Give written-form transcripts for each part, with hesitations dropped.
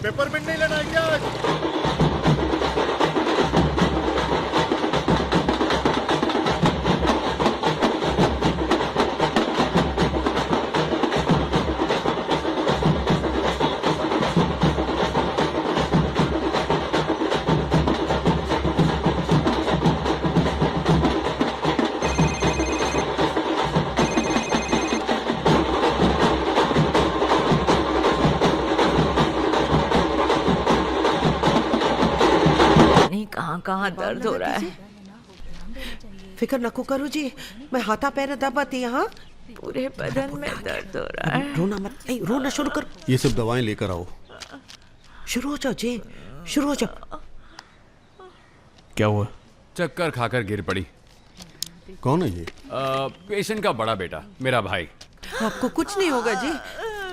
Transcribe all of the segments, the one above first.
Peppermint नहीं लेना है क्या आज? नहीं कहाँ दर्द हो रहा है। फिक्र नको करो जी, मैं हाथा पैर दबाती यहाँ। पूरे बदन में दर्द हो रहा है। रोना मत, नहीं रोना शुरू करो। ये सब दवाएं लेकर आओ। शुरू हो जाओ जी, शुरू हो जाओ। क्या हुआ? चक्कर खाकर गिर पड़ी। कौन है ये? पेशेंट का बड़ा बेटा, मेरा भाई। आपको कुछ नहीं होगा जी,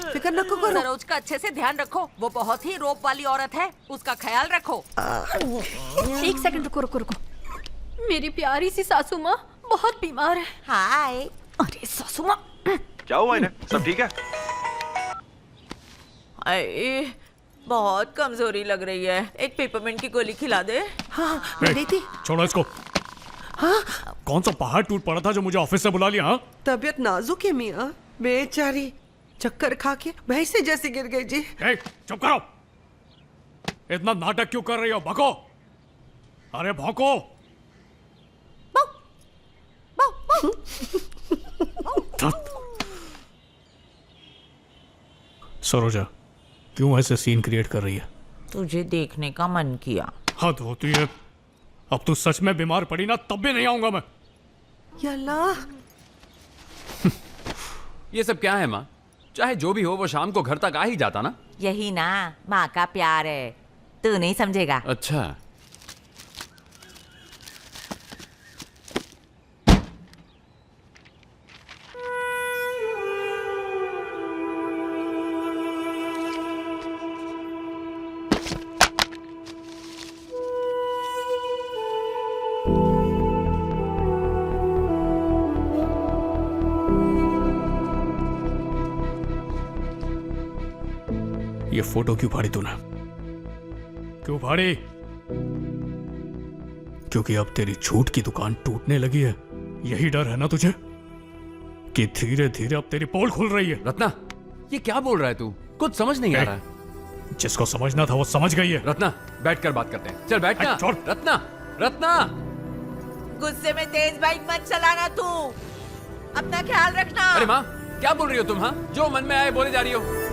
फिक्र नको करो। सरोज का अच्छे से ध्यान रखो, वो बहुत ही रोप वाली औरत है, उसका ख्याल रखो। एक सेकंड रुको रुको रुको। मेरी प्यारी सी सासू माँ बहुत बीमार है। हाय। अरे सासू माँ, क्या हुआ इन्हें? सब ठीक है? अरे बहुत कमजोरी लग रही है, एक पेपरमिंट की गोली खिला दे। हाँ मैं देती। छोड़ो इसको। हाँ कौन सा पहाड़ टूट पड़ा था जो मुझे ऑफिस से बुला लिया? हाँ तबीयत नाजुक है मियाँ, बेचारी चक्कर खा के भैंसे जैसे गिर गई जी। चुप करो। इतना नाटक क्यों कर रही हो? भौंको। अरे भौंको। सरोजा क्यों ऐसे सीन क्रिएट कर रही है? तुझे देखने का मन किया। हद होती है। अब तू सच में बीमार पड़ी ना तब भी नहीं आऊंगा मैं। यल्ला ये सब क्या है माँ? चाहे जो भी हो वो शाम को घर तक आ ही जाता ना। यही ना माँ का प्यार है, तू नहीं समझेगा। अच्छा ये फोटो क्यों फाड़ी तूने? क्यों फाड़ी? क्योंकि अब तेरी झूठ की दुकान टूटने लगी है। यही डर है ना तुझे कि धीरे धीरे अब तेरी पोल खुल रही है? रत्ना, ये क्या बोल रहा है तू? कुछ समझ नहीं आ रहा है। जिसको समझना था वो समझ गई है। रत्ना बैठकर बात करते हैं। चल बैठ ना। छोड़। रत्ना, रत्ना। गुस्से में तेज बाइक मत चलाना, तू अपना ख्याल रखना। अरे माँ क्या बोल रही हो तुम? हाँ जो मन में आए बोले जा रही हो।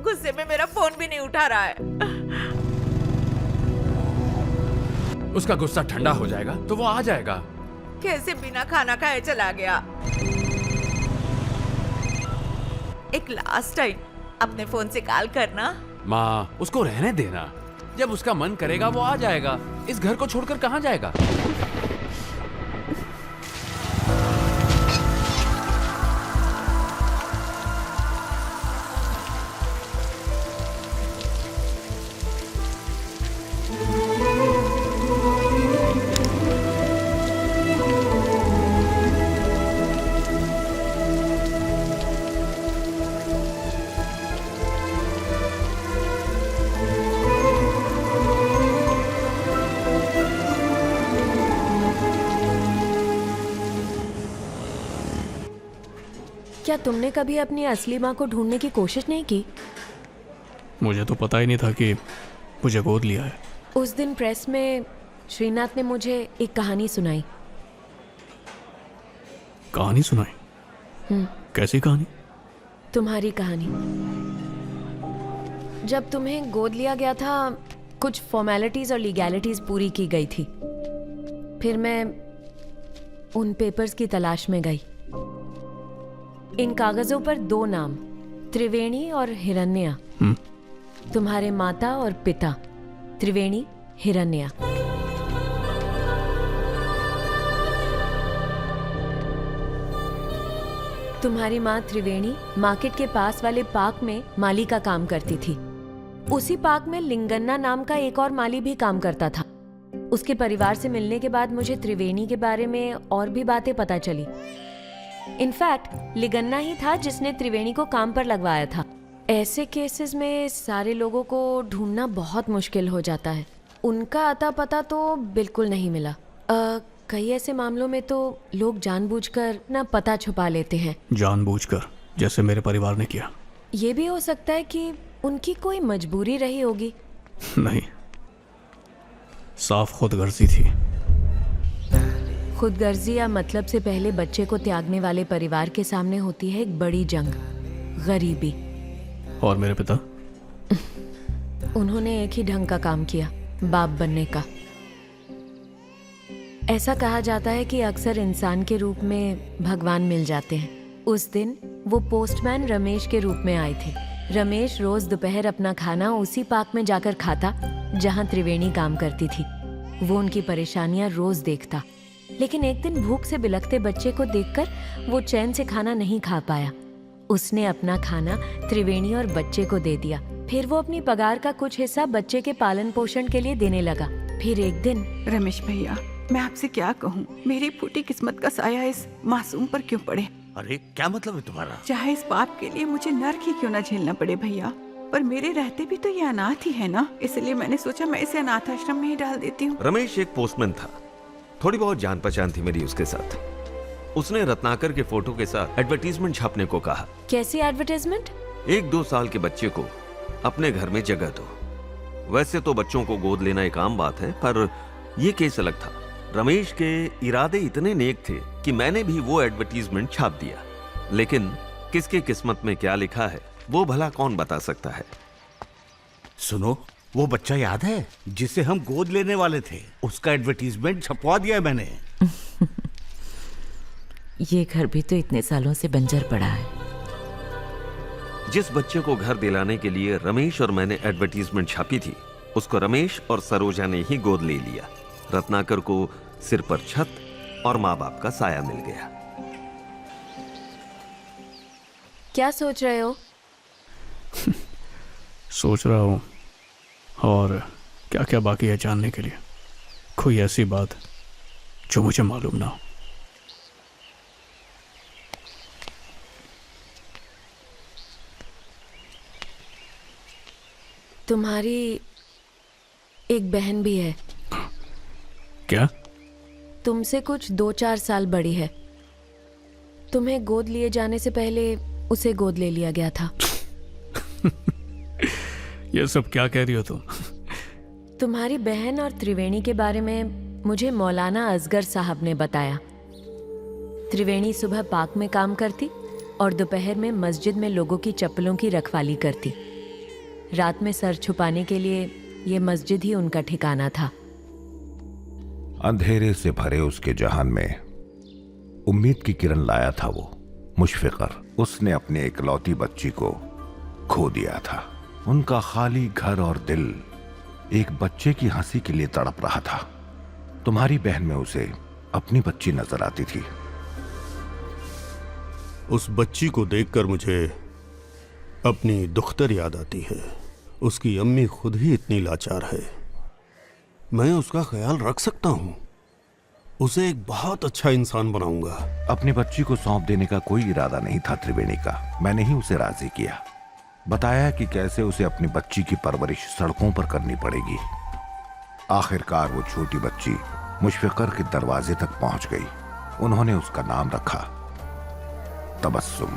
गुस्से में मेरा फोन भी नहीं उठा रहा है। उसका गुस्सा ठंडा हो जाएगा तो वो आ जाएगा। कैसे बिना खाना खाए चला गया। एक लास्ट टाइम अपने फोन से कॉल करना। माँ उसको रहने देना, जब उसका मन करेगा वो आ जाएगा। इस घर को छोड़कर कहाँ जाएगा? क्या तुमने कभी अपनी असली माँ को ढूंढने की कोशिश नहीं की? मुझे तो पता ही नहीं था कि मुझे गोद लिया है। उस दिन प्रेस में श्रीनाथ ने मुझे एक कहानी सुनाई। कहानी सुनाई? कैसी कहानी? तुम्हारी कहानी। जब तुम्हें गोद लिया गया था कुछ फॉर्मेलिटीज और लीगैलिटीज पूरी की गई थी। फिर मैं उन पेपर्स की तलाश में गई। इन कागजों पर 2 नाम, त्रिवेणी और हिरण्या। तुम्हारे माता और पिता त्रिवेणी, हिरण्या। तुम्हारी माँ त्रिवेणी मार्केट के पास वाले पार्क में माली का काम करती थी। उसी पार्क में लिंगन्ना नाम का एक और माली भी काम करता था। उसके परिवार से मिलने के बाद मुझे त्रिवेणी के बारे में और भी बातें पता चली। इनफैक्ट लिगन्ना ही था जिसने त्रिवेणी को काम पर लगवाया था। ऐसे केसेस में सारे लोगों को ढूंढना बहुत मुश्किल हो जाता है। उनका अता पता तो बिल्कुल नहीं मिला। कई ऐसे मामलों में तो लोग जानबूझकर ना पता छुपा लेते हैं। जानबूझकर, जैसे मेरे परिवार ने किया। ये भी हो सकता है कि उनकी कोई मजबूरी रही होगी। नहीं, साफ खुदगर्जी थी। खुदगर्जी या मतलब से पहले बच्चे को त्यागने वाले परिवार के सामने होती है एक बड़ी जंग, गरीबी। और मेरे पिता? उन्होंने एक ही ढंग का काम किया, बाप बनने का। ऐसा कहा जाता है कि अक्सर इंसान के रूप में भगवान मिल जाते हैं। उस दिन वो पोस्टमैन रमेश के रूप में आए थे। रमेश रोज दोपहर अपना खाना उसी पार्क में जाकर खाता जहां त्रिवेणी काम करती थी। वो उनकी परेशानियां रोज देखता, लेकिन एक दिन भूख से बिलखते बच्चे को देखकर वो चैन से खाना नहीं खा पाया। उसने अपना खाना त्रिवेणी और बच्चे को दे दिया। फिर वो अपनी पगार का कुछ हिस्सा बच्चे के पालन पोषण के लिए देने लगा। फिर एक दिन, रमेश भैया, मैं आपसे क्या कहूँ, मेरी फूटी किस्मत का साया इस मासूम पर क्यों पड़े। अरे क्या मतलब है तुम्हारा? चाहे इस पाप के लिए मुझे नर्क ही क्यों ना झेलना पड़े भैया, पर मेरे रहते भी तो ये अनाथ ही है ना, इसलिए मैंने सोचा मैं इसे अनाथ आश्रम में ही डाल देती हूँ। रमेश एक पोस्टमैन था, थोड़ी बहुत जान पहचान थी मेरी उसके साथ। उसने रत्नाकर के फोटो के साथ एडवर्टीजमेंट छापने को कहा। कैसी एडवर्टाइजमेंट? 1-2 साल के बच्चे को अपने घर में जगह दो। वैसे तो बच्चों को गोद लेना एक आम बात है, पर यह केस अलग था। रमेश के इरादे इतने नेक थे कि मैंने भी वो एडवर्टीजमेंट छाप दिया, लेकिन किसके किस्मत में क्या लिखा है वो भला कौन बता सकता है। सुनो, वो बच्चा याद है जिसे हम गोद लेने वाले थे? उसका एडवर्टीजमेंट छपवा दिया मैंने। ये घर भी तो इतने सालों से बंजर पड़ा है। जिस बच्चे को घर दिलाने के लिए रमेश और मैंने एडवर्टीजमेंट छापी थी, उसको रमेश और सरोजा ने ही गोद ले लिया। रत्नाकर को सिर पर छत और माँ बाप का साया मिल गया। क्या सोच रहे हो? सोच रहा हूँ, और क्या क्या बाकी है जानने के लिए। कोई ऐसी बात जो मुझे मालूम ना हो। तुम्हारी एक बहन भी है। क्या? तुमसे कुछ 2-4 साल बड़ी है। तुम्हें गोद लिए जाने से पहले उसे गोद ले लिया गया था। ये सब क्या कह रही हो तुम? तुम्हारी बहन और त्रिवेणी के बारे में मुझे मौलाना असगर साहब ने बताया। त्रिवेणी सुबह पार्क में काम करती और दोपहर में मस्जिद में लोगों की चप्पलों की रखवाली करती। रात में सर छुपाने के लिए ये मस्जिद ही उनका ठिकाना था। अंधेरे से भरे उसके जहान में उम्मीद की किरण लाया था वो मुशफिकर। उसने अपनी इकलौती बच्ची को खो दिया था। उनका खाली घर और दिल एक बच्चे की हंसी के लिए तड़प रहा था। तुम्हारी बहन में उसे अपनी बच्ची नजर आती थी। उस बच्ची को देखकर मुझे अपनी दुख्तर याद आती है। उसकी अम्मी खुद ही इतनी लाचार है। मैं उसका ख्याल रख सकता हूं। उसे एक बहुत अच्छा इंसान बनाऊंगा। अपनी बच्ची को सौंप देने का कोई इरादा नहीं था त्रिवेणी का। मैंने ही उसे राजी किया, बताया कि कैसे उसे अपनी बच्ची की परवरिश सड़कों पर करनी पड़ेगी। आखिरकार वो छोटी बच्ची मुशफिकर के दरवाजे तक पहुंच गई। उन्होंने उसका नाम रखा तबस्सुम।